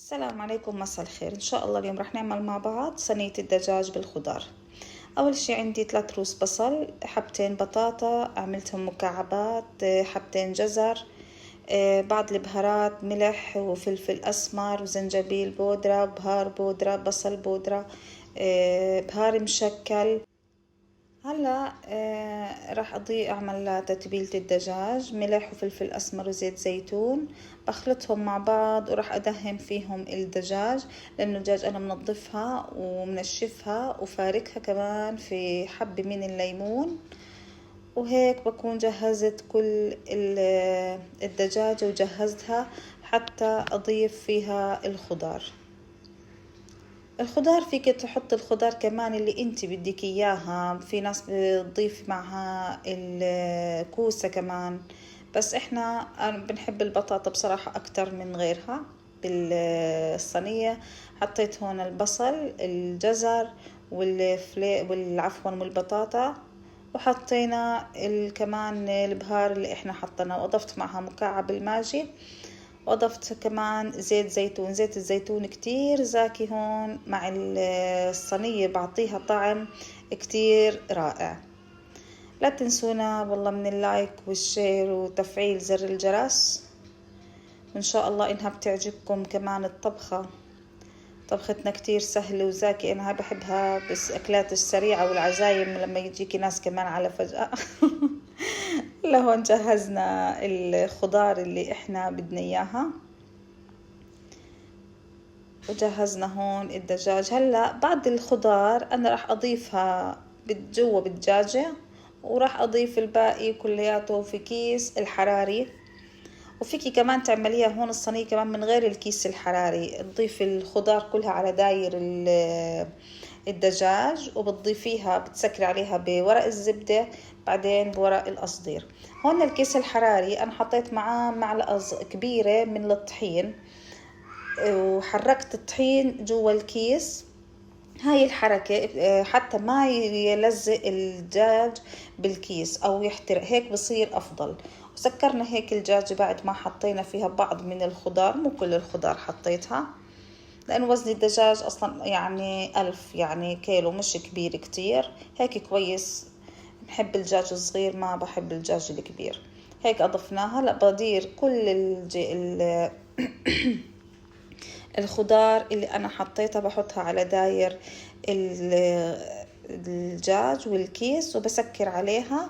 السلام عليكم، مساء الخير. ان شاء الله اليوم رح نعمل مع بعض صينية الدجاج بالخضار. اول شي عندي 3 رؤوس بصل، حبتين بطاطا عملتهم مكعبات، حبتين جزر، بعض البهارات ملح وفلفل اسمر وزنجبيل بودرة، بهار بودرة، بصل بودرة، بهار مشكل. هلا راح اعمل تتبيلة الدجاج، ملح وفلفل اسمر وزيت زيتون، بخلطهم مع بعض وراح ادهن فيهم الدجاج، لانه الدجاج انا منظفها ومنشفها وفاركها كمان في حبة من الليمون. وهيك بكون جهزت كل الدجاجة وجهزتها حتى اضيف فيها الخضار. الخضار فيك تحط الخضار كمان اللي انت بدك اياها، في ناس بتضيف معها الكوسة كمان، بس احنا بنحب البطاطا بصراحة اكتر من غيرها. بالصينية حطيت هون البصل، الجزر والبطاطا، وحطينا كمان البهار اللي احنا حطيناه، واضفت معها مكعب الماجي، واضفت كمان زيت زيتون. زيت الزيتون كتير زاكي هون مع الصينية، بعطيها طعم كتير رائع. لا تنسونا والله من اللايك والشير وتفعيل زر الجرس، وإن شاء الله إنها بتعجبكم كمان الطبخة. طبختنا كتير سهلة وزاكي، أنا بحبها بس أكلات السريعة والعزايم لما يجيكي ناس كمان على فجأة. لهون جهزنا الخضار اللي احنا بدنا اياها، وجهزنا هون الدجاج. هلا بعد الخضار انا راح اضيفها جوا بالدجاجة، وراح اضيف الباقي كلياته في كيس الحراري. وفيكي كمان تعمليها هون الصينية كمان من غير الكيس الحراري، تضيفي الخضار كلها على داير الدجاج، وبتضيفيها بتسكري عليها بورق الزبدة، بعدين بورق القصدير. هون الكيس الحراري انا حطيت معاه معلقة كبيرة من الطحين، وحركت الطحين جوا الكيس. هاي الحركة حتى ما يلزق الدجاج بالكيس او يحترق، هيك بصير افضل. وسكرنا هيك الدجاج بعد ما حطينا فيها بعض من الخضار، مو كل الخضار حطيتها، لأن وزن الدجاج أصلا يعني 1000 يعني كيلو، مش كبير كتير، هيك كويس. بحب الدجاج الصغير، ما بحب الدجاج الكبير. هيك أضفناها. هلا بدير كل الخضار اللي أنا حطيتها بحطها على داير الدجاج والكيس، وبسكر عليها،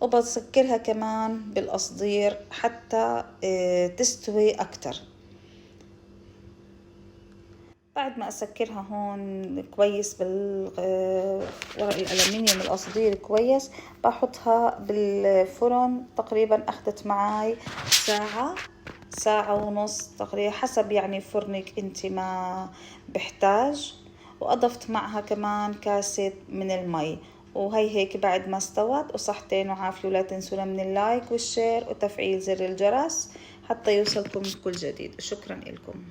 وبسكرها كمان بالقصدير حتى تستوي أكتر. بعد ما اسكرها هون كويس بالورق الالمنيوم القصدير كويس، بحطها بالفرن. تقريبا اخذت معاي ساعة ونص تقريبا، حسب يعني فرنك انت ما بحتاج. واضفت معها كمان كاسة من المي، وهي هيك بعد ما استوت. وصحتين وعافية، ولا تنسونا من اللايك والشير وتفعيل زر الجرس حتى يوصلكم كل جديد. شكرا لكم.